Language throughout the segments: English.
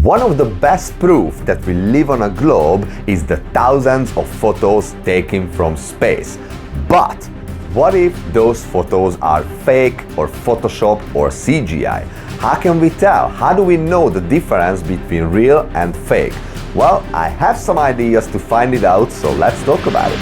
One of the best proof that we live on a globe is the thousands of photos taken from space. But what if those photos are fake or Photoshop or CGI? How can we tell? How do we know the difference between real and fake? Well, I have some ideas to find it out, so let's talk about it.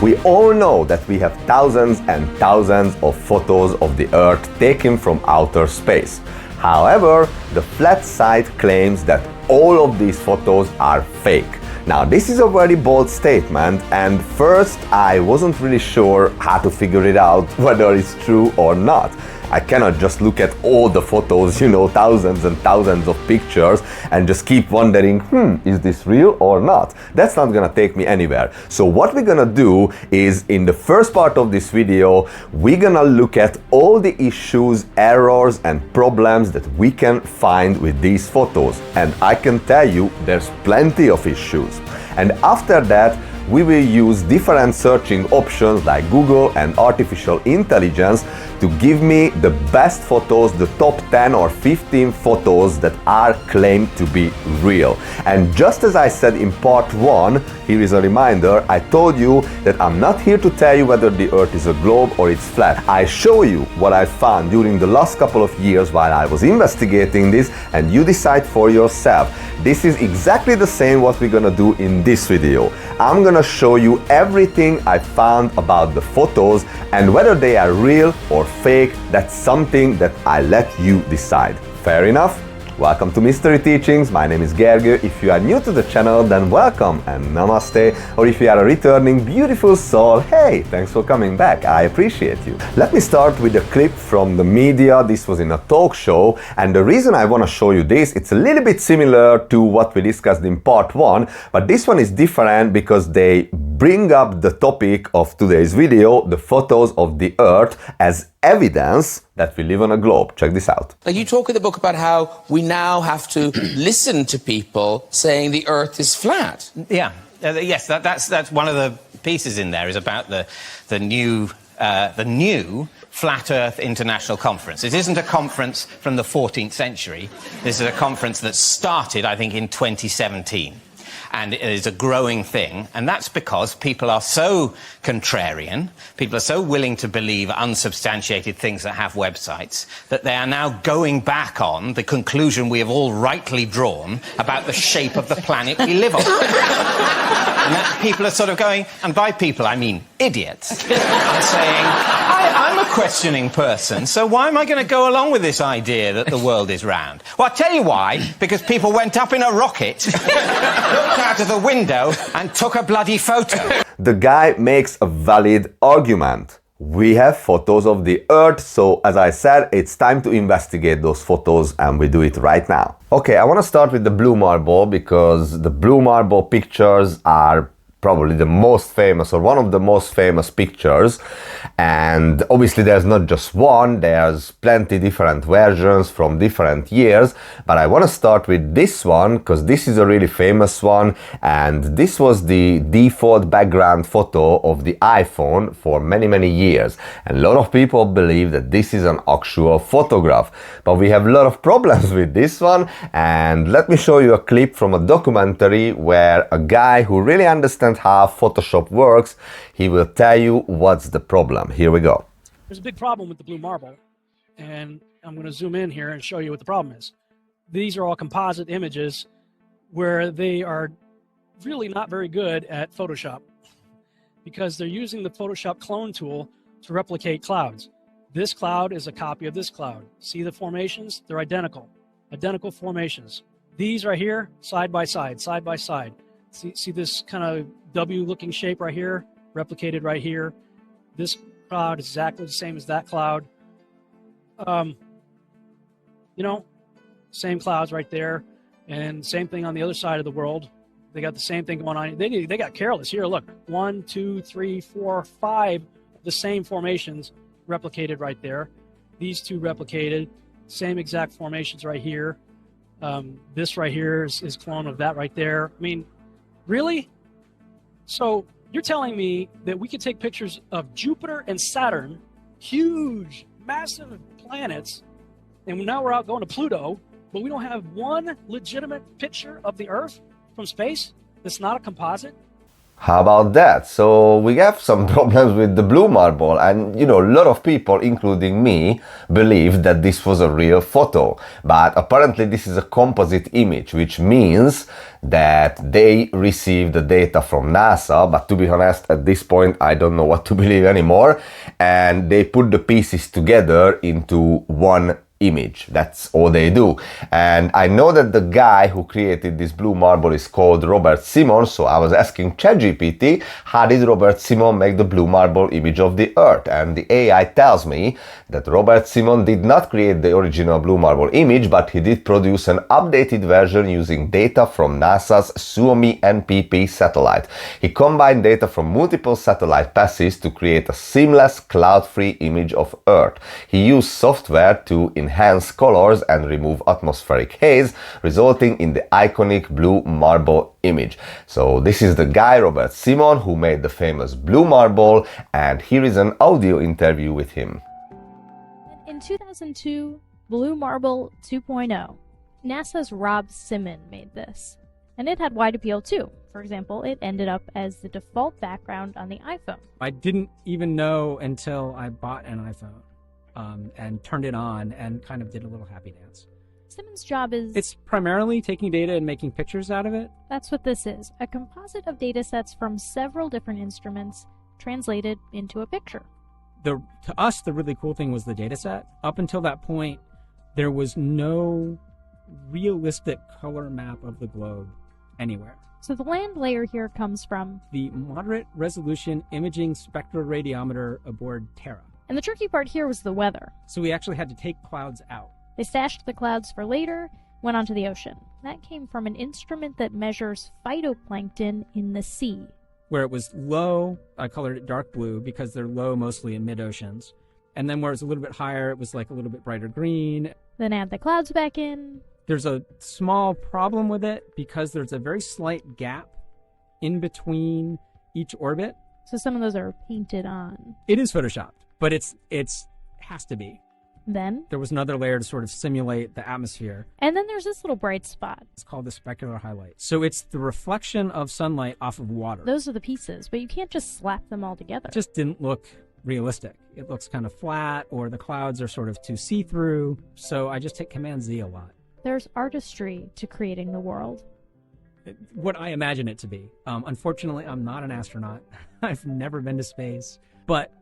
We all know that we have thousands and thousands of photos of the Earth taken from outer space. However, the flat site claims that all of these photos are fake. Now, this is a very bold statement, and first I wasn't really sure how to figure it out whether it's true or not. I cannot just look at all the photos, thousands and thousands of pictures and just keep wondering, is this real or not? That's not gonna take me anywhere. So what we're gonna do is, in the first part of this video, we're gonna look at all the issues, errors and problems that we can find with these photos. And I can tell you, there's plenty of issues. And after that, we will use different searching options like Google and artificial intelligence to give me the best photos, the top 10 or 15 photos that are claimed to be real. And just as I said in part 1, here is a reminder, I told you that I'm not here to tell you whether the Earth is a globe or it's flat. I show you what I found during the last couple of years while I was investigating this, and you decide for yourself. This is exactly the same what we're gonna do in this video. I'm gonna show you everything I found about the photos, and whether they are real or fake, that's something that I let you decide. Fair enough? Welcome to Mystery Teachings. My name is Gergo. If you are new to the channel, then welcome and namaste. Or if you are a returning beautiful soul, hey, thanks for coming back. I appreciate you. Let me start with a clip from the media. This was in a talk show, and the reason I want to show you this, it's a little bit similar to what we discussed in part 1, but this one is different because they bring up the topic of today's video, the photos of the Earth, as evidence that we live on a globe. Check this out. You talk in the book about how we now have to listen to people saying the Earth is flat. Yeah, yes, that's one of the pieces in there is about the new Flat Earth International Conference. It isn't a conference from the 14th century. This is a conference that started, I think, in 2017. And it is a growing thing, and that's because people are so contrarian, people are so willing to believe unsubstantiated things that have websites, that they are now going back on the conclusion we have all rightly drawn about the shape of the planet we live on. And that people are sort of going, and by people I mean idiots, and saying, I'm a questioning person, so why am I going to go along with this idea that the world is round? Well, I'll tell you why, because people went up in a rocket, looked out of the window and took a bloody photo. The guy makes a valid argument. We have photos of the Earth, so as I said, it's time to investigate those photos, and we do it right now. Okay, I want to start with the Blue Marble because the Blue Marble pictures are probably the most famous, or one of the most famous pictures, and obviously there's not just one, there's plenty different versions from different years, but I want to start with this one because this is a really famous one, and this was the default background photo of the iPhone for many years, and a lot of people believe that this is an actual photograph, but we have a lot of problems with this one, and let me show you a clip from a documentary where a guy who really understands how Photoshop works, he will tell you what's the problem. Here we go. There's a big problem with the Blue Marble, and I'm going to zoom in here and show you what the problem is. These are all composite images where they are really not very good at Photoshop because they're using the Photoshop clone tool to replicate clouds. This cloud is a copy of this cloud. See the formations? They're identical formations. These right here, side by side, side by side. See this kind of W-looking shape right here, replicated right here. This cloud is exactly the same as that cloud. Same clouds right there, and same thing on the other side of the world. They got the same thing going on. They got careless. Here, look, 1, 2, 3, 4, 5, the same formations replicated right there. These two replicated, same exact formations right here. This right here is clone of that right there. I mean, really? So You're telling me that we could take pictures of Jupiter and Saturn, huge, massive planets, and now we're out going to Pluto, but we don't have one legitimate picture of the Earth from space that's not a composite? How about that? So we have some problems with the blue marble, and a lot of people, including me, believe that this was a real photo. But apparently this is a composite image, which means that they received the data from NASA, but to be honest, at this point, I don't know what to believe anymore. And they put the pieces together into one image. That's all they do. And I know that the guy who created this blue marble is called Robert Simon, so I was asking ChatGPT, how did Robert Simon make the blue marble image of the Earth? And the AI tells me that Robert Simon did not create the original blue marble image, but he did produce an updated version using data from NASA's Suomi NPP satellite. He combined data from multiple satellite passes to create a seamless, cloud-free image of Earth. He used software to enhance colors and remove atmospheric haze, resulting in the iconic blue marble image. So this is the guy, Robert Simon, who made the famous blue marble, and here is an audio interview with him. In 2002, Blue Marble 2.0, NASA's Rob Simon made this. And it had wide appeal too. For example, it ended up as the default background on the iPhone. I didn't even know until I bought an iPhone. And turned it on and kind of did a little happy dance. Simon's job is... It's primarily taking data and making pictures out of it. That's what this is, a composite of data sets from several different instruments translated into a picture. To us, the really cool thing was the data set. Up until that point, there was no realistic color map of the globe anywhere. So the land layer here comes from the Moderate Resolution Imaging Spectroradiometer aboard Terra. And the tricky part here was the weather. So we actually had to take clouds out. They stashed the clouds for later, went onto the ocean. That came from an instrument that measures phytoplankton in the sea. Where it was low, I colored it dark blue because they're low mostly in mid-oceans. And then where it was a little bit higher, it was like a little bit brighter green. Then add the clouds back in. There's a small problem with it because there's a very slight gap in between each orbit. So some of those are painted on. It is photoshopped. But it's has to be. Then there was another layer to sort of simulate the atmosphere. And then there's this little bright spot. It's called the specular highlight. So it's the reflection of sunlight off of water. Those are the pieces, but you can't just slap them all together. It just didn't look realistic. It looks kind of flat, or the clouds are sort of too see-through. So I just hit Command Z a lot. There's artistry to creating the world. What I imagine it to be. Unfortunately, I'm not an astronaut. I've never been to space. But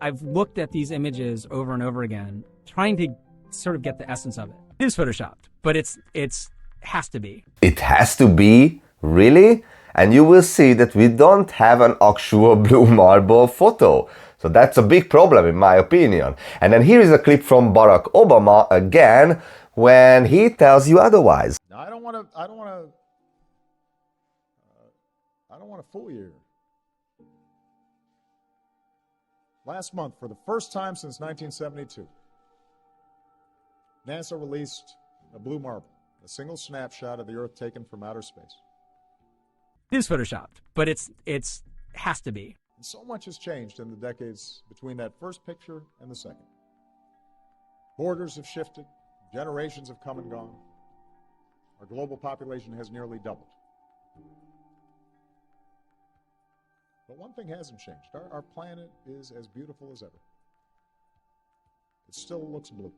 I've looked at these images over and over again, trying to sort of get the essence of it. It is photoshopped, but it has to be. It has to be? Really? And you will see that we don't have an actual blue marble photo. So that's a big problem in my opinion. And then here is a clip from Barack Obama again, when he tells you otherwise. Now, I don't want to fool you. Last month, for the first time since 1972, NASA released a blue marble, a single snapshot of the Earth taken from outer space. It is photoshopped, but it has to be. And so much has changed in the decades between that first picture and the second. Borders have shifted, generations have come and gone. Our global population has nearly doubled. But one thing hasn't changed. Our planet is as beautiful as ever. It still looks blue.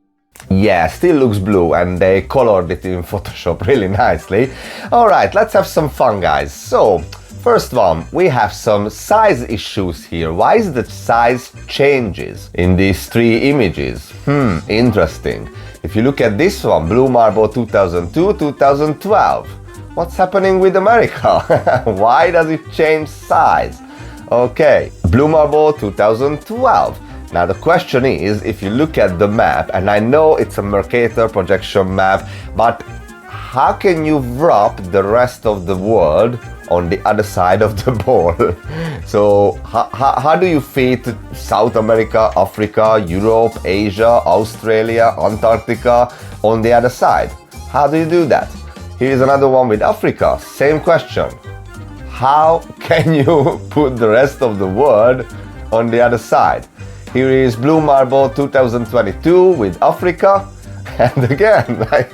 Yeah, still looks blue, and they colored it in Photoshop really nicely. Alright, let's have some fun, guys. So, first one, we have some size issues here. Why is the size changes in these three images? Interesting. If you look at this one, Blue Marble 2002-2012, what's happening with America? Why does it change size? Okay, Blue Marble 2012. Now the question is, if you look at the map, and I know it's a Mercator projection map, but how can you wrap the rest of the world on the other side of the ball? So how do you fit South America, Africa, Europe, Asia, Australia, Antarctica on the other side? How do you do that? Here's another one with Africa, same question. how can you put the rest of the world on the other side? Here is Blue Marble 2022 with Africa, and again, like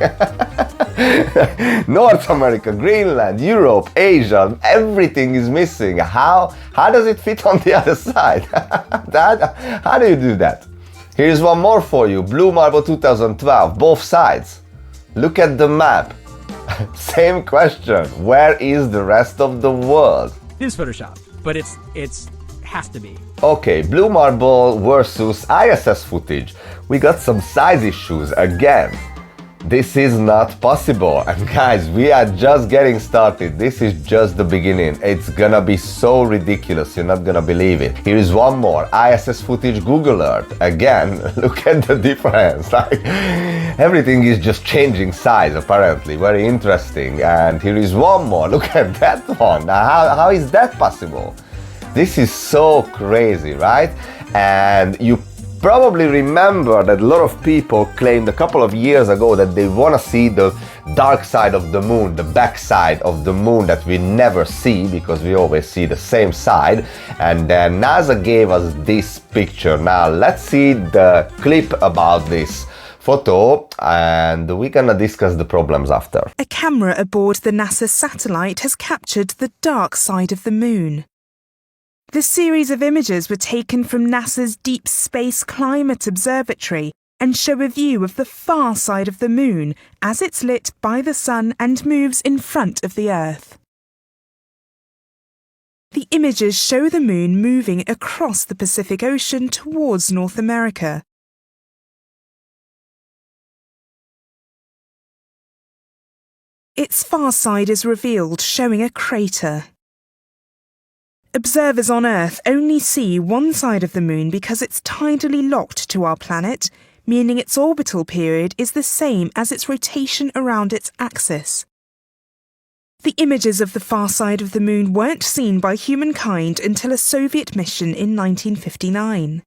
North America, Greenland, Europe, Asia, everything is missing. How does it fit on the other side? How do you do that? Here's one more for you, Blue Marble 2012, both sides. Look at the map. Same question, where is the rest of the world? It is Photoshop, but it's has to be. Okay, Blue Marble versus ISS footage. We got some size issues again. This is not possible. And guys, we are just getting started. This is just the beginning. It's gonna be so ridiculous, you're not gonna believe it. Here is one more, ISS footage Google Earth. Again, look at the difference. Like, everything is just changing size apparently. Very interesting. And here is one more, look at that one. Now, how is that possible? This is so crazy, right? And you probably remember that a lot of people claimed a couple of years ago that they want to see the dark side of the moon, the backside of the moon that we never see because we always see the same side. And then NASA gave us this picture. Now let's see the clip about this photo and we're gonna discuss the problems after. A camera aboard the NASA satellite has captured the dark side of the moon. The series of images were taken from NASA's Deep Space Climate Observatory and show a view of the far side of the moon as it's lit by the sun and moves in front of the Earth. The images show the moon moving across the Pacific Ocean towards North America. Its far side is revealed, showing a crater. Observers on Earth only see one side of the moon because it's tidally locked to our planet, meaning its orbital period is the same as its rotation around its axis. The images of the far side of the moon weren't seen by humankind until a Soviet mission in 1959.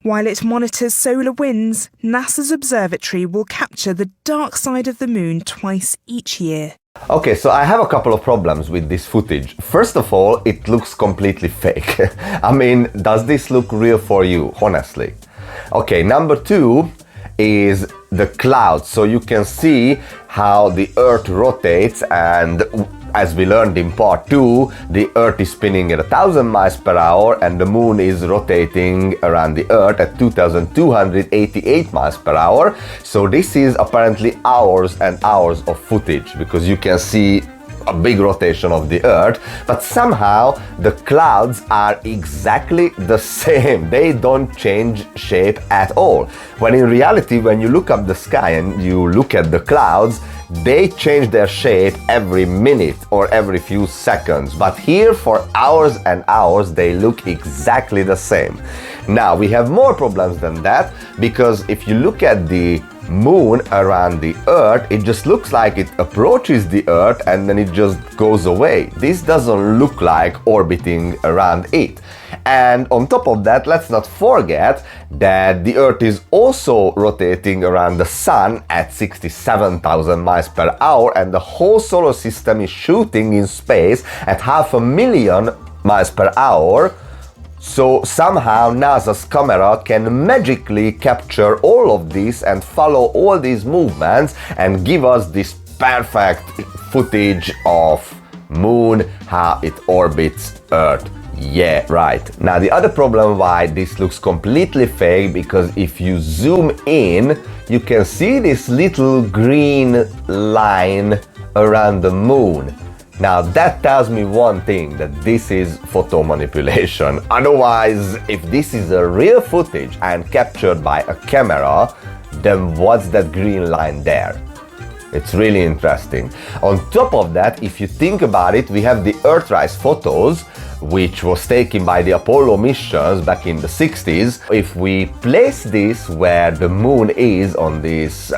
While it monitors solar winds, NASA's observatory will capture the dark side of the moon twice each year. Okay, so I have a couple of problems with this footage. First of all, it looks completely fake. I mean, does this look real for you, honestly? Okay, number two is the clouds. So you can see how the Earth rotates, and as we learned in part 2, the Earth is spinning at 1,000 miles per hour and the Moon is rotating around the Earth at 2,288 miles per hour. So this is apparently hours and hours of footage because you can see a big rotation of the Earth, but somehow the clouds are exactly the same. They don't change shape at all. When in reality, when you look up the sky and you look at the clouds, they change their shape every minute or every few seconds. But here, for hours and hours, they look exactly the same. Now, we have more problems than that, because if you look at the Moon around the Earth, it just looks like it approaches the Earth and then it just goes away. This doesn't look like orbiting around it. And on top of that, let's not forget that the Earth is also rotating around the Sun at 67,000 miles per hour, and the whole solar system is shooting in space at 500,000 miles per hour. So somehow NASA's camera can magically capture all of this and follow all these movements and give us this perfect footage of Moon, how it orbits Earth. Yeah, right. Now the other problem why this looks completely fake, because if you zoom in, you can see this little green line around the Moon. Now that tells me one thing, that this is photo manipulation. Otherwise, if this is a real footage and captured by a camera, then what's that green line there? It's really interesting. On top of that, if you think about it, we have the Earthrise photos, which was taken by the Apollo missions back in the 60s. If we place this where the Moon is on this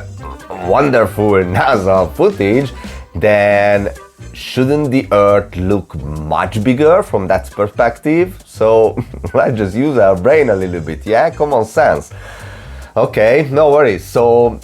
wonderful NASA footage, then shouldn't the Earth look much bigger from that perspective? So let's just use our brain a little bit, yeah? Common sense. Okay, no worries. So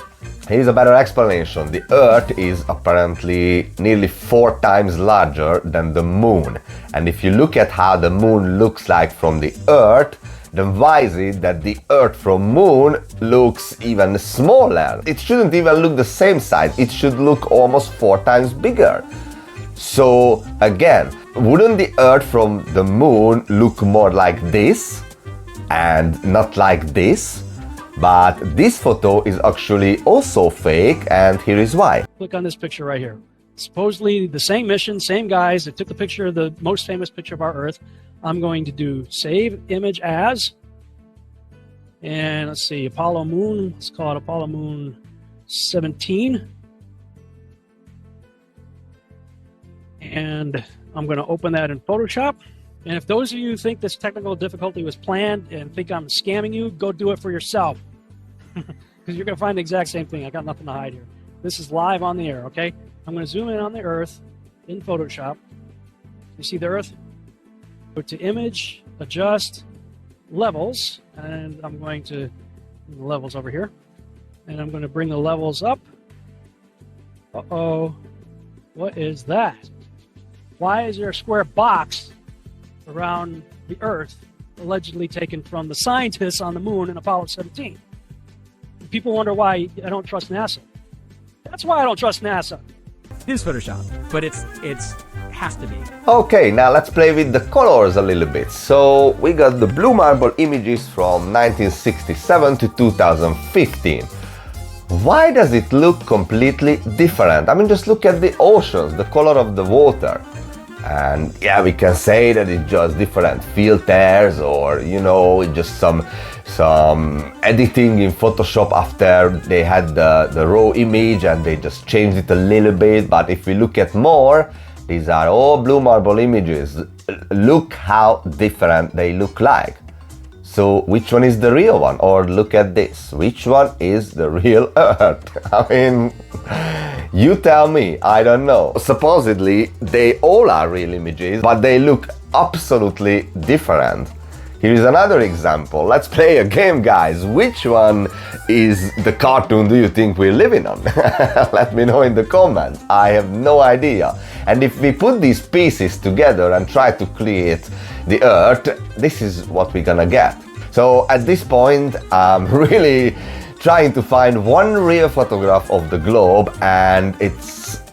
Here's a better explanation. The Earth is apparently nearly 4 times larger than the Moon. And if you look at how the Moon looks like from the Earth, then why is it that the Earth from Moon looks even smaller? It shouldn't even look the same size. It should look almost 4 times bigger. So again, wouldn't the Earth from the Moon look more like this and not like this? But this photo is actually also fake, and here is why. Click on this picture right here. Supposedly the same mission, same guys that took the picture of the most famous picture of our Earth. I'm going to do save image as, and let's see, Apollo Moon, let's call it Apollo Moon 17. And I'm going to open that in Photoshop. And if those of you who think this technical difficulty was planned and think I'm scamming you, go do it for yourself. Because you're going to find the exact same thing. I got nothing to hide here. This is live on the air, okay? I'm going to zoom in on the Earth in Photoshop. You see the Earth? Go to Image, Adjust, Levels, and I'm going to bring the levels over here. And I'm going to bring the levels up. Uh-oh. What is that? Why is there a square box around the Earth allegedly taken from the scientists on the Moon in Apollo 17? People wonder why I don't trust NASA. That's why I don't trust NASA. It is Photoshop, but it's has to be. Okay, now let's play with the colors a little bit. So we got the blue marble images from 1967 to 2015. Why does it look completely different? I mean, just look at the oceans, the color of the water. And yeah, we can say that it's just different filters, or you know, just some editing in Photoshop after they had the raw image and they just changed it a little bit. But if we look at more, these are all blue marble images. Look how different they look like. So which one is the real one? Or look at this. Which one is the real Earth? I mean, you tell me, I don't know. Supposedly, they all are real images, but they look absolutely different. Here is another example. Let's play a game, guys. Which one is the cartoon do you think we're living on? Let me know in the comments. I have no idea. And if we put these pieces together and try to create the Earth, this is what we're gonna get. So at this point, I'm really trying to find one real photograph of the globe, and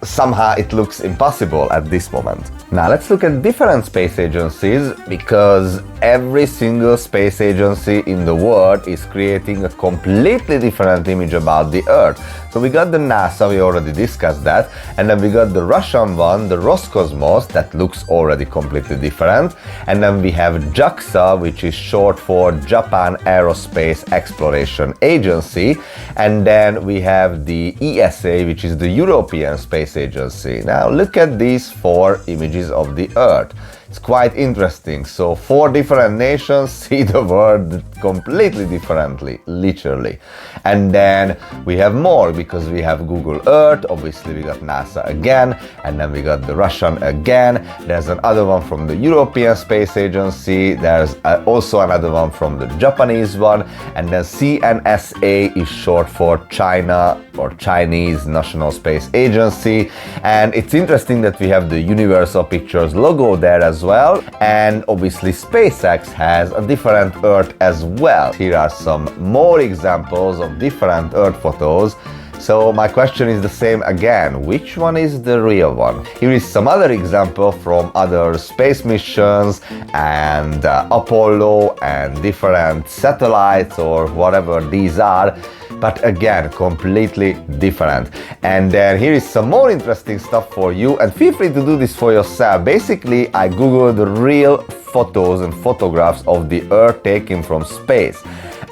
somehow it looks impossible at this moment. Now let's look at different space agencies, because every single space agency in the world is creating a completely different image about the Earth. So we got the NASA, we already discussed that, and then we got the Russian one, the Roscosmos, that looks already completely different, and then we have JAXA, which is short for Japan Aerospace Exploration Agency, and then we have the ESA, which is the European Space Agency. Now look at these 4 images of the Earth. It's quite interesting. So 4 different nations see the world completely differently, literally. And then we have more, because we have Google Earth, obviously we got NASA again, and then we got the Russian again. There's another one from the European Space Agency, there's also another one from the Japanese one, and then CNSA is short for China, or Chinese National Space Agency. And it's interesting that we have the Universal Pictures logo there as well, and obviously SpaceX has a different Earth as well. Here are some more examples of different Earth photos. So my question is the same again, which one is the real one? Here is some other example from other space missions and Apollo and different satellites or whatever these are. But again, completely different. And then here is some more interesting stuff for you, and feel free to do this for yourself. Basically, I googled the real photos and photographs of the Earth taken from space.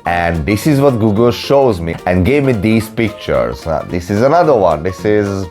And this is what Google shows me and gave me these pictures. This is another one. This is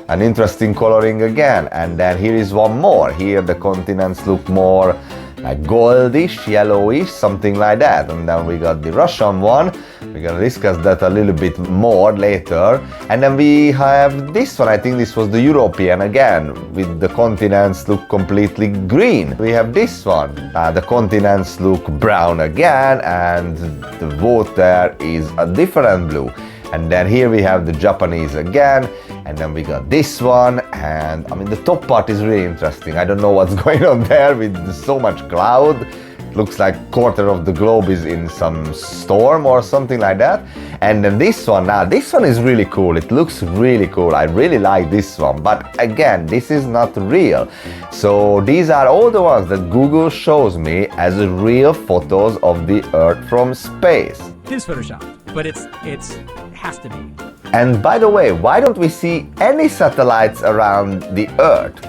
an interesting coloring again. And then here is one more. Here the continents look more like goldish, yellowish, something like that. And then we got the Russian one. We're gonna discuss that a little bit more later. And then we have this one. I think this was the European again, with the continents look completely green. We have this one. The continents look brown again, and the water is a different blue. And then here we have the Japanese again, and then we got this one, and I mean the top part is really interesting. I don't know what's going on there with so much cloud. Looks like quarter of the globe is in some storm or something like that. And then this one, now this one is really cool. It looks really cool. I really like this one, but again, this is not real. So these are all the ones that Google shows me as real photos of the Earth from space. It is photoshopped, but it has to be. And by the way, why don't we see any satellites around the Earth?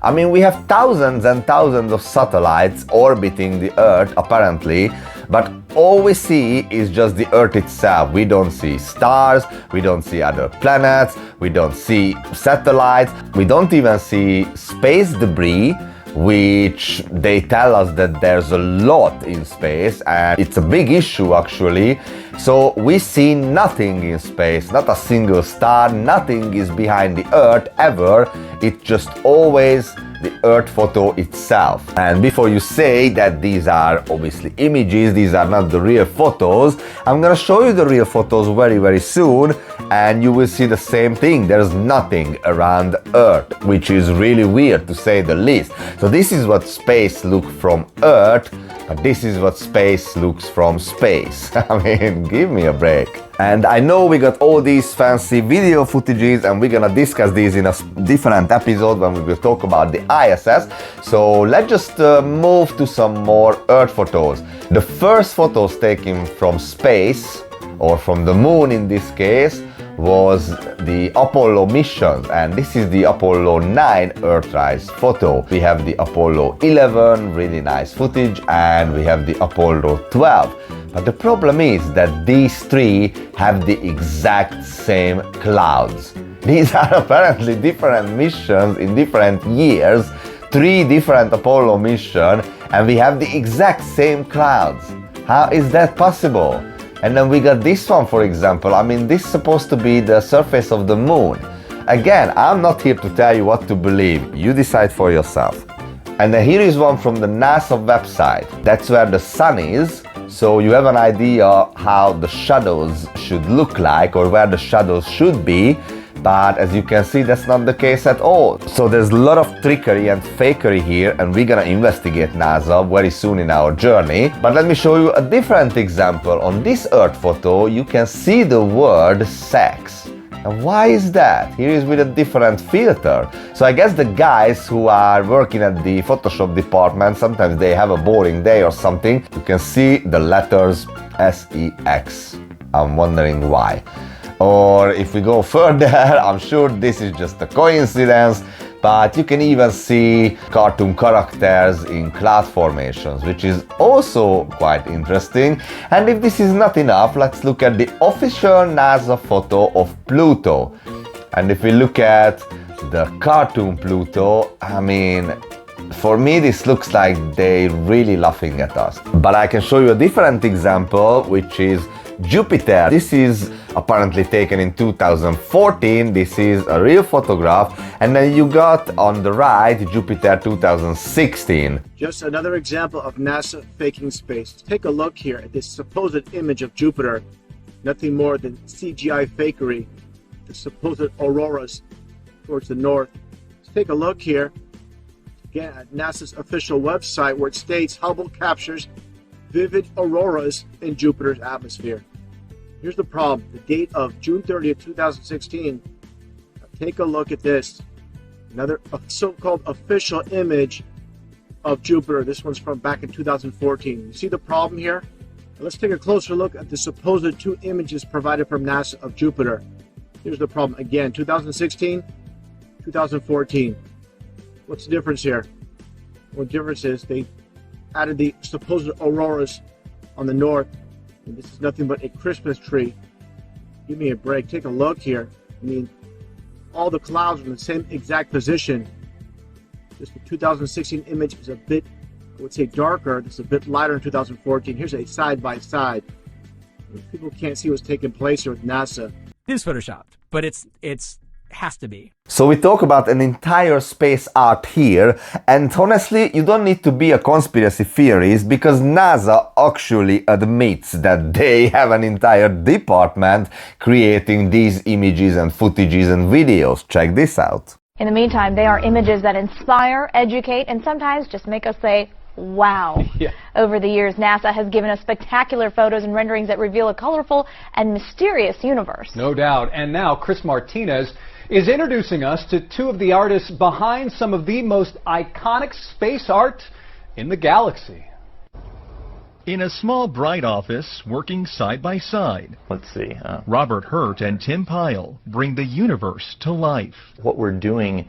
I mean, we have thousands and thousands of satellites orbiting the Earth, apparently, but all we see is just the Earth itself. We don't see stars, we don't see other planets, we don't see satellites, we don't even see space debris, which they tell us that there's a lot in space, and it's a big issue actually. So we see nothing in space, not a single star, nothing is behind the Earth ever. It's just always the Earth photo itself. And before you say that these are obviously images, these are not the real photos, I'm gonna show you the real photos very, very soon, and you will see the same thing. There's nothing around Earth, which is really weird to say the least. So this is what space looks from Earth, but this is what space looks from space. I mean, give me a break. And I know we got all these fancy video footages, and we're gonna discuss these in a different episode when we will talk about the ISS. So let's just move to some more Earth photos. The first photos taken from space, or from the moon in this case, was the Apollo mission, and this is the Apollo 9 Earthrise photo. We have the Apollo 11, really nice footage, and we have the Apollo 12. But the problem is that these three have the exact same clouds. These are apparently different missions in different years, 3 different Apollo missions, and we have the exact same clouds. How is that possible? And then we got this one, for example. I mean, this is supposed to be the surface of the moon. Again, I'm not here to tell you what to believe. You decide for yourself. And then here is one from the NASA website. That's where the sun is. So you have an idea how the shadows should look like, or where the shadows should be. But as you can see, that's not the case at all. So there's a lot of trickery and fakery here, and we're gonna investigate NASA very soon in our journey. But let me show you a different example. On this Earth photo, you can see the word sex. And why is that? Here is with a different filter. So I guess the guys who are working at the Photoshop department, sometimes they have a boring day or something. You can see the letters SEX. I'm wondering why. Or if we go further, I'm sure this is just a coincidence, but you can even see cartoon characters in cloud formations, which is also quite interesting. And if this is not enough, let's look at the official NASA photo of Pluto. And if we look at the cartoon Pluto, I mean, for me this looks like they're really laughing at us. But I can show you a different example, which is Jupiter. This is apparently taken in 2014. This is a real photograph. And then you got on the right Jupiter 2016. Just another example of NASA faking space. Take a look here at this supposed image of Jupiter. Nothing more than CGI fakery. The supposed auroras towards the north. Let's take a look here again at NASA's official website, where it states Hubble captures vivid auroras in Jupiter's atmosphere. Here's the problem. The date of June 30th, 2016. Take a look at this. Another so-called official image of Jupiter. This one's from back in 2014. You see the problem here? Let's take a closer look at the supposed 2 images provided from NASA of Jupiter. Here's the problem. Again, 2016, 2014. What's the difference here? Well, the difference is they added the supposed auroras on the north, and this is nothing but a Christmas tree. Give me a break. Take a look here. I mean, all the clouds are in the same exact position. Just the 2016 image is a bit, I would say, darker. This is a bit lighter in 2014. Here's a side-by-side. People can't see what's taking place here with NASA. It is photoshopped, but it has to be. So we talk about an entire space art here, and honestly, you don't need to be a conspiracy theorist because NASA actually admits that they have an entire department creating these images and footages and videos. Check this out. In the meantime, they are images that inspire, educate, and sometimes just make us say, wow. Yeah. Over the years, NASA has given us spectacular photos and renderings that reveal a colorful and mysterious universe. No doubt. And now Chris Martinez is introducing us to two of the artists behind some of the most iconic space art in the galaxy. In a small, bright office, working side by side, let's see. Robert Hurt and Tim Pyle bring the universe to life. What we're doing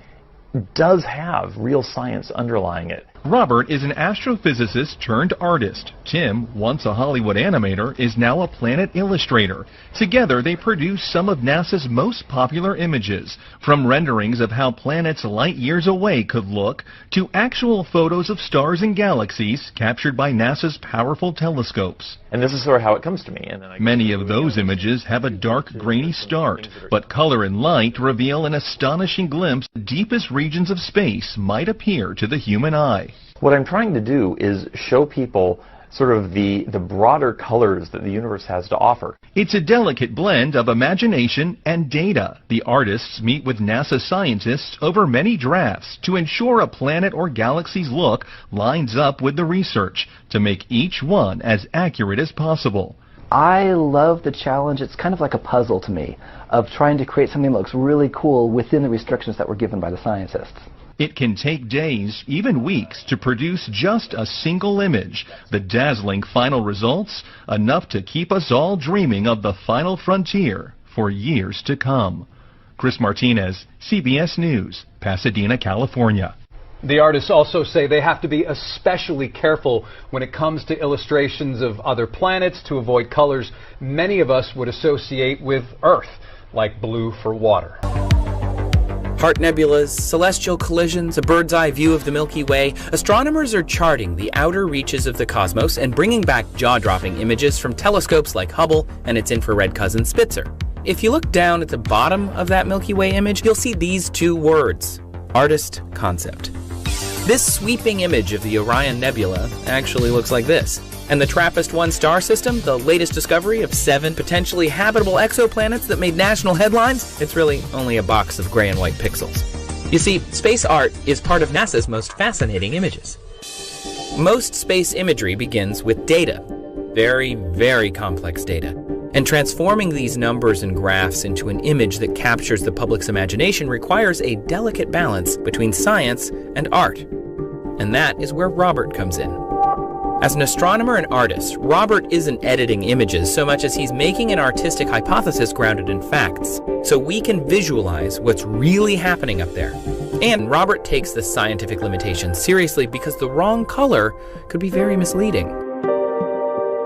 does have real science underlying it. Robert is an astrophysicist turned artist. Tim, once a Hollywood animator, is now a planet illustrator. Together, they produce some of NASA's most popular images, from renderings of how planets light years away could look, to actual photos of stars and galaxies captured by NASA's powerful telescopes. And this is sort of how it comes to me. And then Many of those images have a dark, grainy start, but color and light reveal an astonishing glimpse of the deepest regions of space might appear to the human eye. What I'm trying to do is show people sort of the broader colors that the universe has to offer. It's a delicate blend of imagination and data. The artists meet with NASA scientists over many drafts to ensure a planet or galaxy's look lines up with the research to make each one as accurate as possible. I love the challenge. It's kind of like a puzzle to me of trying to create something that looks really cool within the restrictions that were given by the scientists. It can take days, even weeks, to produce just a single image. The dazzling final results, enough to keep us all dreaming of the final frontier for years to come. Chris Martinez, CBS News, Pasadena, California. The artists also say they have to be especially careful when it comes to illustrations of other planets to avoid colors many of us would associate with Earth, like blue for water. Heart nebulas, celestial collisions, a bird's eye view of the Milky Way, astronomers are charting the outer reaches of the cosmos and bringing back jaw-dropping images from telescopes like Hubble and its infrared cousin Spitzer. If you look down at the bottom of that Milky Way image, you'll see these two words: artist concept. This sweeping image of the Orion Nebula actually looks like this. And the TRAPPIST-1 star system, the latest discovery of 7 potentially habitable exoplanets that made national headlines, it's really only a box of gray and white pixels. You see, space art is part of NASA's most fascinating images. Most space imagery begins with data. Very, very complex data. And transforming these numbers and graphs into an image that captures the public's imagination requires a delicate balance between science and art. And that is where Robert comes in. As an astronomer and artist, Robert isn't editing images so much as he's making an artistic hypothesis grounded in facts, so we can visualize what's really happening up there. And Robert takes the scientific limitations seriously because the wrong color could be very misleading.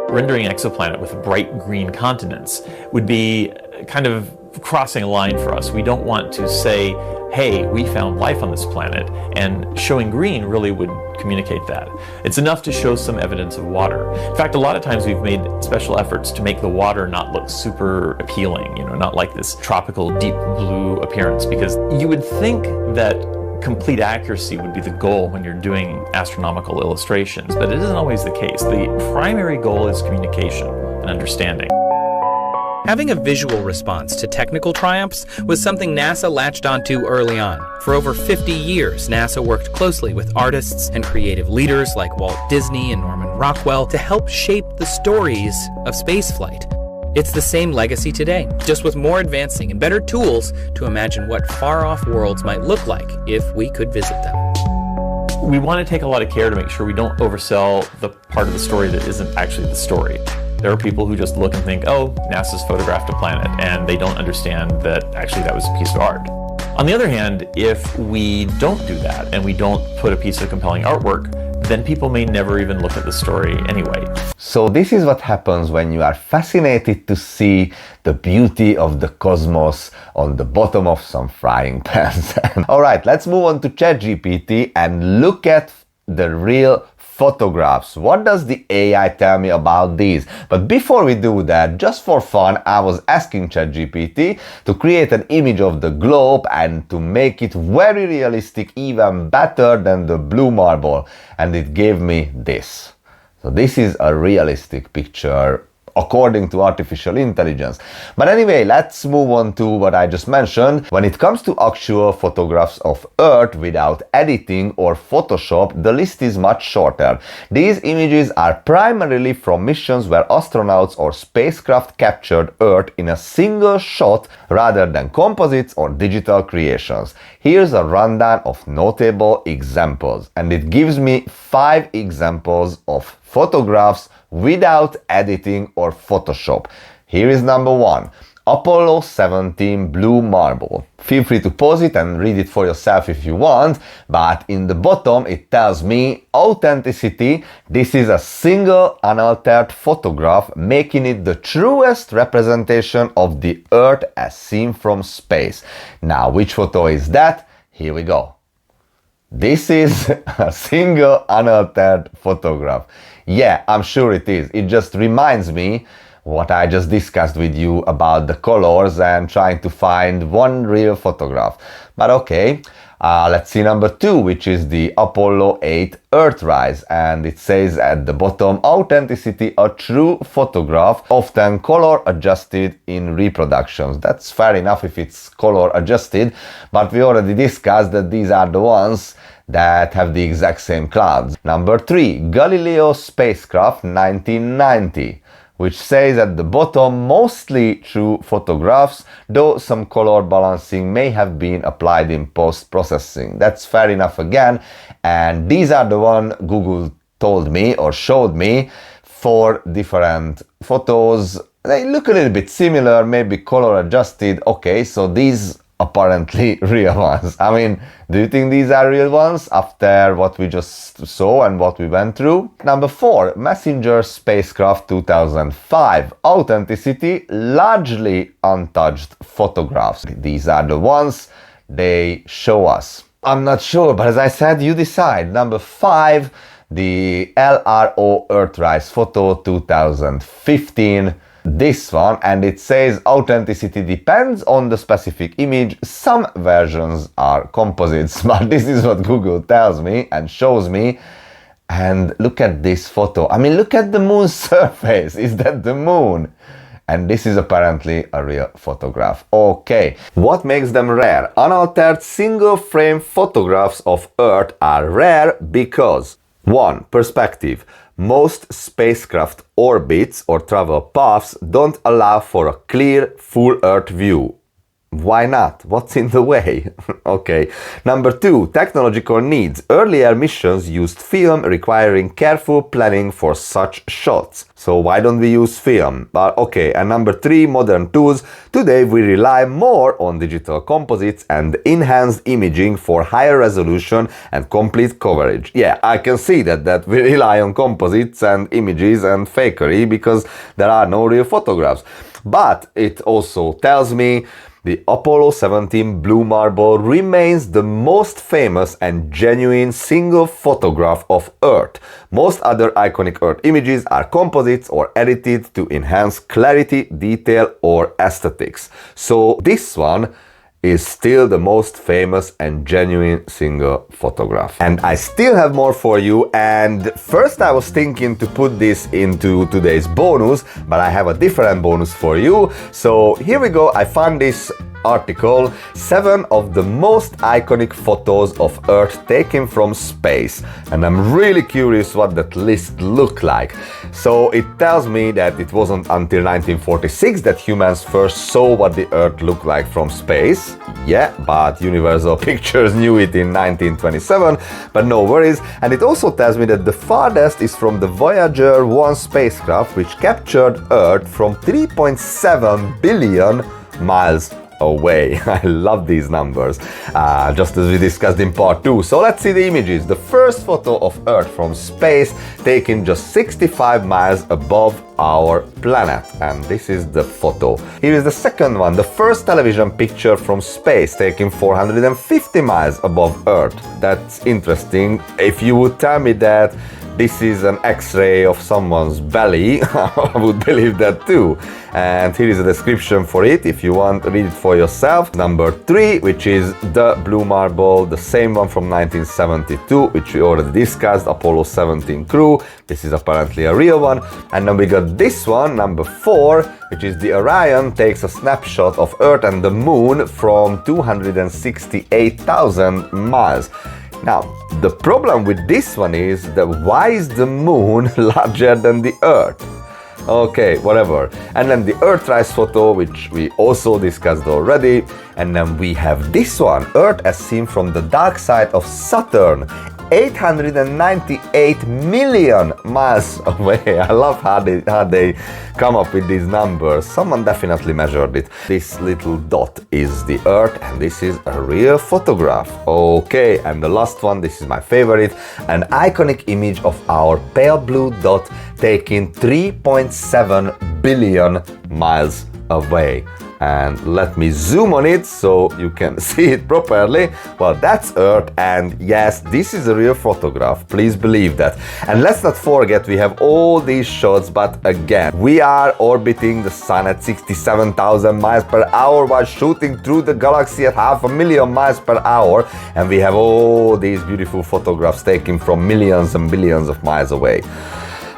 Rendering an exoplanet with bright green continents would be kind of crossing a line for us. We don't want to say, hey, we found life on this planet, and showing green really would communicate that. It's enough to show some evidence of water. In fact, a lot of times we've made special efforts to make the water not look super appealing, not like this tropical deep blue appearance, because you would think that complete accuracy would be the goal when you're doing astronomical illustrations, but it isn't always the case. The primary goal is communication and understanding. Having a visual response to technical triumphs was something NASA latched onto early on. For over 50 years, NASA worked closely with artists and creative leaders like Walt Disney and Norman Rockwell to help shape the stories of spaceflight. It's the same legacy today, just with more advancing and better tools to imagine what far-off worlds might look like if we could visit them. We want to take a lot of care to make sure we don't oversell the part of the story that isn't actually the story. There are people who just look and think, oh, NASA's photographed a planet, and they don't understand that actually that was a piece of art. On the other hand, if we don't do that and we don't put a piece of compelling artwork, then people may never even look at the story anyway. So this is what happens when you are fascinated to see the beauty of the cosmos on the bottom of some frying pans. Alright, let's move on to ChatGPT and look at the real photographs. What does the AI tell me about these? But before we do that, just for fun, I was asking ChatGPT to create an image of the globe and to make it very realistic, even better than the blue marble. And it gave me this. So this is a realistic picture according to artificial intelligence. But anyway, let's move on to what I just mentioned. When it comes to actual photographs of Earth without editing or Photoshop, the list is much shorter. These images are primarily from missions where astronauts or spacecraft captured Earth in a single shot rather than composites or digital creations. Here's a rundown of notable examples, and it gives me 5 examples of photographs without editing or Photoshop. Here is number 1. Apollo 17 blue marble. Feel free to pause it and read it for yourself if you want, but in the bottom it tells me authenticity. This is a single unaltered photograph, making it the truest representation of the Earth as seen from space. Now, which photo is that? Here we go. This is a single unaltered photograph. Yeah, I'm sure it is. It just reminds me what I just discussed with you about the colors and trying to find one real photograph. But okay, let's see number 2, which is the Apollo 8 Earthrise, and it says at the bottom, authenticity, a true photograph, often color adjusted in reproductions. That's fair enough if it's color adjusted, but we already discussed that these are the ones that have the exact same clouds. Number 3, Galileo spacecraft 1990, which says at the bottom, mostly true photographs, though some color balancing may have been applied in post-processing. That's fair enough again, and these are the one Google told me or showed me 4 different photos. They look a little bit similar, maybe color adjusted. Okay, so these apparently real ones. I mean, do you think these are real ones after what we just saw and what we went through? Number 4, Messenger spacecraft 2005. Authenticity, largely untouched photographs. These are the ones they show us. I'm not sure, but as I said, you decide. Number 5, the LRO Earthrise photo 2015. This one, and it says authenticity depends on the specific image. Some versions are composites, but this is what Google tells me and shows me. And look at this photo. I mean, look at the moon's surface. Is that the moon? And this is apparently a real photograph. Okay, what makes them rare? Unaltered single frame photographs of Earth are rare because 1. Perspective. Most spacecraft orbits or travel paths don't allow for a clear, full Earth view. Why not? What's in the way? Okay. Number 2, technological needs. Earlier missions used film, requiring careful planning for such shots. So why don't we use film? Okay. And number 3, modern tools. Today we rely more on digital composites and enhanced imaging for higher resolution and complete coverage. Yeah, I can see that we rely on composites and images and fakery because there are no real photographs. But it also tells me the Apollo 17 blue marble remains the most famous and genuine single photograph of Earth. Most other iconic Earth images are composites or edited to enhance clarity, detail, or aesthetics. So this one is still the most famous and genuine single photograph. And I still have more for you, and first I was thinking to put this into today's bonus, but I have a different bonus for you. So here we go. I found this article, 7 of the most iconic photos of Earth taken from space, and I'm really curious what that list looked like. So it tells me that it wasn't until 1946 that humans first saw what the Earth looked like from space. Yeah, but Universal Pictures knew it in 1927, but no worries. And it also tells me that the farthest is from the Voyager 1 spacecraft, which captured Earth from 3.7 billion miles away. I love these numbers, just as we discussed in part 2. So let's see the images. The first photo of Earth from space, taken just 65 miles above our planet, and this is the photo. Here is the second one, the first television picture from space, taken 450 miles above Earth. That's interesting. If you would tell me that this is an X-ray of someone's belly. I would believe that too. And here is a description for it if you want to read it for yourself. Number 3, which is the blue marble, the same one from 1972, which we already discussed, Apollo 17 crew. This is apparently a real one. And then we got this one, number 4, which is the Orion, takes a snapshot of Earth and the Moon from 268,000 miles. Now, the problem with this one is that why is the Moon larger than the Earth? Okay, whatever. And then the Earthrise photo, which we also discussed already. And then we have this one, Earth as seen from the dark side of Saturn. 898 million miles away. I love how they come up with these numbers. Someone definitely measured it. This little dot is the Earth, and this is a real photograph. Okay, and the last one, this is my favorite, an iconic image of our pale blue dot taken 3.7 billion miles away. And let me zoom on it so you can see it properly. Well, that's Earth, and yes, this is a real photograph, please believe that. And let's not forget, we have all these shots, but again, we are orbiting the Sun at 67,000 miles per hour while shooting through the galaxy at 500,000 miles per hour, and we have all these beautiful photographs taken from millions and billions of miles away.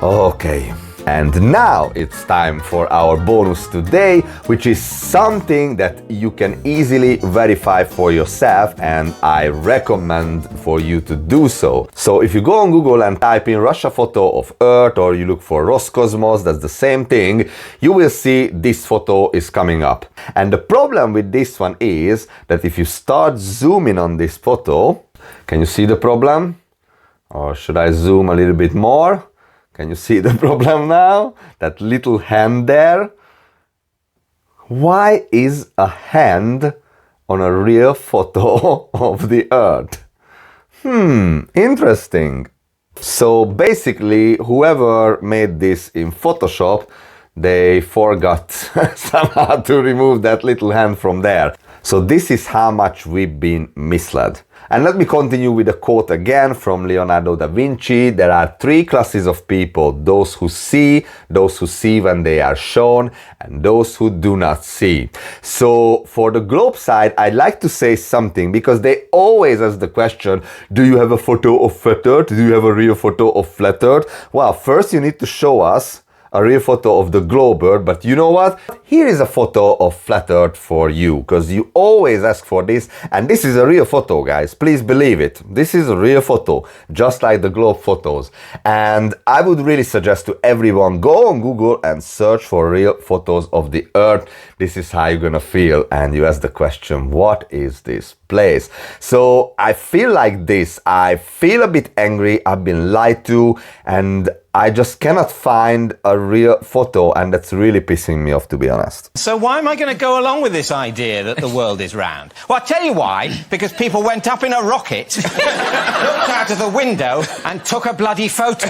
Okay. And now it's time for our bonus today, which is something that you can easily verify for yourself, and I recommend for you to do so. So if you go on Google and type in Russia photo of Earth, or you look for Roscosmos, that's the same thing, you will see this photo is coming up. And the problem with this one is that if you start zooming on this photo, can you see the problem? Or should I zoom a little bit more? Can you see the problem now? That little hand there? Why is a hand on a real photo of the Earth? Interesting. So basically, whoever made this in Photoshop, they forgot somehow to remove that little hand from there. So this is how much we've been misled. And let me continue with a quote again from Leonardo da Vinci. There are 3 classes of people: those who see when they are shown, and those who do not see. So for the globe side, I'd like to say something, because they always ask the question, do you have a photo of flat Earth? Do you have a real photo of flat Earth? Well, first you need to show us a real photo of the globe Earth, but you know what? Here is a photo of flat Earth for you, because you always ask for this, and this is a real photo, guys. Please believe it. This is a real photo, just like the globe photos. And I would really suggest to everyone, go on Google and search for real photos of the Earth. This is how you're gonna feel, and you ask the question, what is this place? So I feel like this. I feel a bit angry. I've been lied to, and I just cannot find a real photo, and that's really pissing me off, to be honest. So why am I going to go along with this idea that the world is round? Well, I'll tell you why. Because people went up in a rocket, looked out of the window, and took a bloody photo.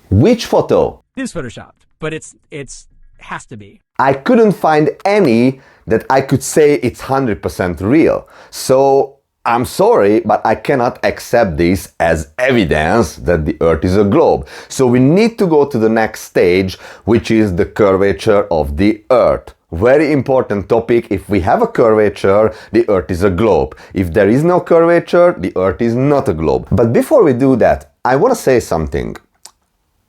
Which photo? It is photoshopped, but it's has to be. I couldn't find any that I could say it's 100% real. So I'm sorry, but I cannot accept this as evidence that the Earth is a globe. So we need to go to the next stage, which is the curvature of the Earth. Very important topic. If we have a curvature, the Earth is a globe. If there is no curvature, the Earth is not a globe. But before we do that, I want to say something.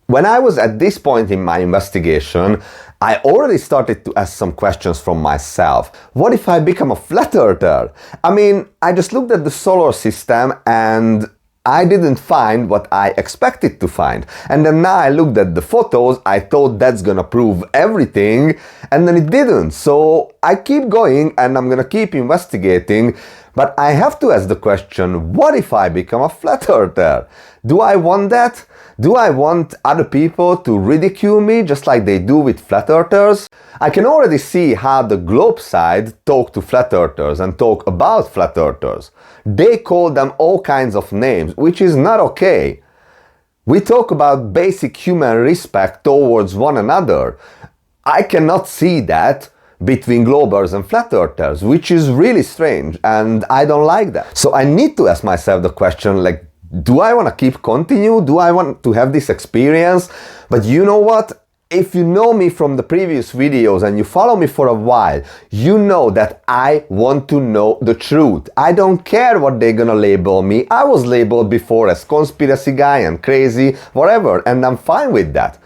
When I was at this point in my investigation, I already started to ask some questions from myself. What if I become a flat earther? I mean, I just looked at the solar system and I didn't find what I expected to find. And then now I looked at the photos, I thought that's gonna prove everything, and then it didn't. So I keep going and I'm gonna keep investigating, but I have to ask the question, what if I become a flat earther? Do I want that? Do I want other people to ridicule me just like they do with flat earthers? I can already see how the globe side talk to flat earthers and talk about flat earthers. They call them all kinds of names, which is not okay. We talk about basic human respect towards one another. I cannot see that between globers and flat earthers, which is really strange, and I don't like that. So I need to ask myself the question, like, do I want to keep continue? Do I want to have this experience? But you know what? If you know me from the previous videos and you follow me for a while, you know that I want to know the truth. I don't care what they're gonna label me. I was labeled before as conspiracy guy and crazy, whatever, and I'm fine with that.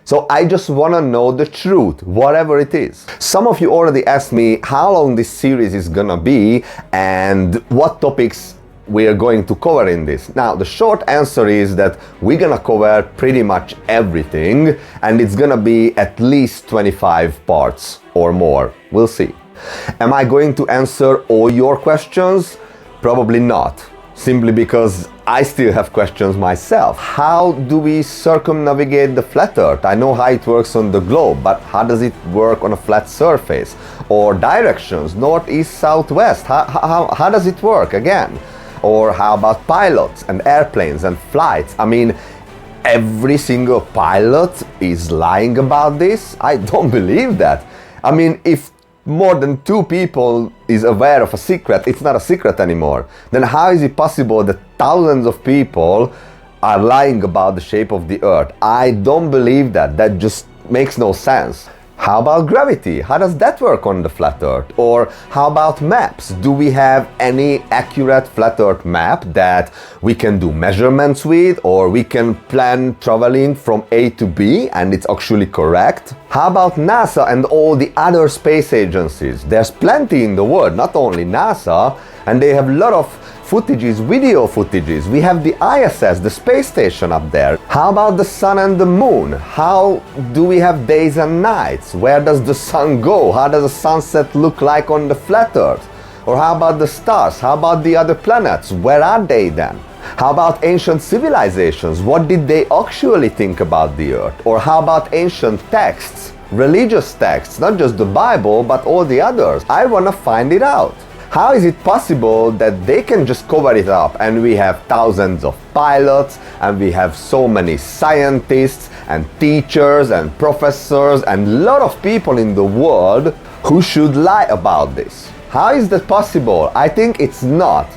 So I just want to know the truth, whatever it is. Some of you already asked me how long this series is gonna be and what topics we are going to cover in this. Now, the short answer is that we're gonna cover pretty much everything, and it's gonna be at least 25 parts or more. We'll see. Am I going to answer all your questions? Probably not. Simply because I still have questions myself. How do we circumnavigate the flat Earth? I know how it works on the globe, but how does it work on a flat surface? Or directions, north, east, south, west? How does it work again? Or how about pilots and airplanes and flights? I mean, every single pilot is lying about this? I don't believe that. I mean, if more than 2 people is aware of a secret, it's not a secret anymore. Then how is it possible that thousands of people are lying about the shape of the Earth? I don't believe that. That just makes no sense. How about gravity? How does that work on the flat Earth? Or how about maps? Do we have any accurate flat Earth map that we can do measurements with, or we can plan traveling from A to B and it's actually correct? How about NASA and all the other space agencies? There's plenty in the world, not only NASA, and they have a lot of footages, video footages. We have the ISS, the space station up there. How about the sun and the moon? How do we have days and nights? Where does the sun go? How does the sunset look like on the flat Earth? Or how about the stars? How about the other planets? Where are they then? How about ancient civilizations? What did they actually think about the Earth? Or how about ancient texts, religious texts, not just the Bible, but all the others? I want to find it out. How is it possible that they can just cover it up and we have thousands of pilots and we have so many scientists and teachers and professors and a lot of people in the world who should lie about this? How is that possible? I think it's not.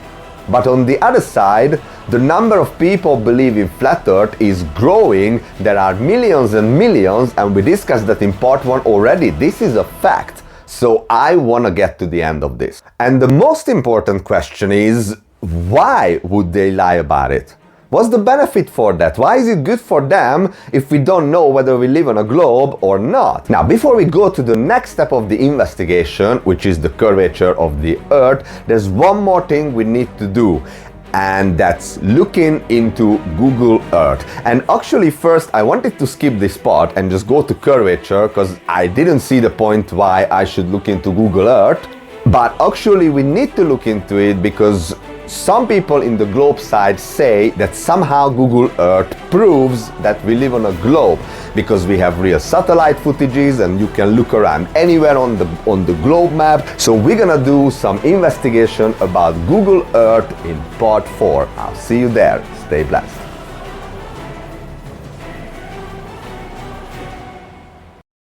But on the other side, the number of people believing flat Earth is growing. There are millions and millions, and we discussed that in part 1 already. This is a fact. So I want to get to the end of this. And the most important question is, why would they lie about it? What's the benefit for that? Why is it good for them if we don't know whether we live on a globe or not? Now, before we go to the next step of the investigation, which is the curvature of the Earth, there's one more thing we need to do. And that's looking into Google Earth. And actually first I wanted to skip this part and just go to curvature because I didn't see the point why I should look into Google Earth. But actually we need to look into it because some people in the globe side say that somehow Google Earth proves that we live on a globe because we have real satellite footages and you can look around anywhere on the globe map. So we're gonna do some investigation about Google Earth in part 4. I'll see you there. Stay blessed.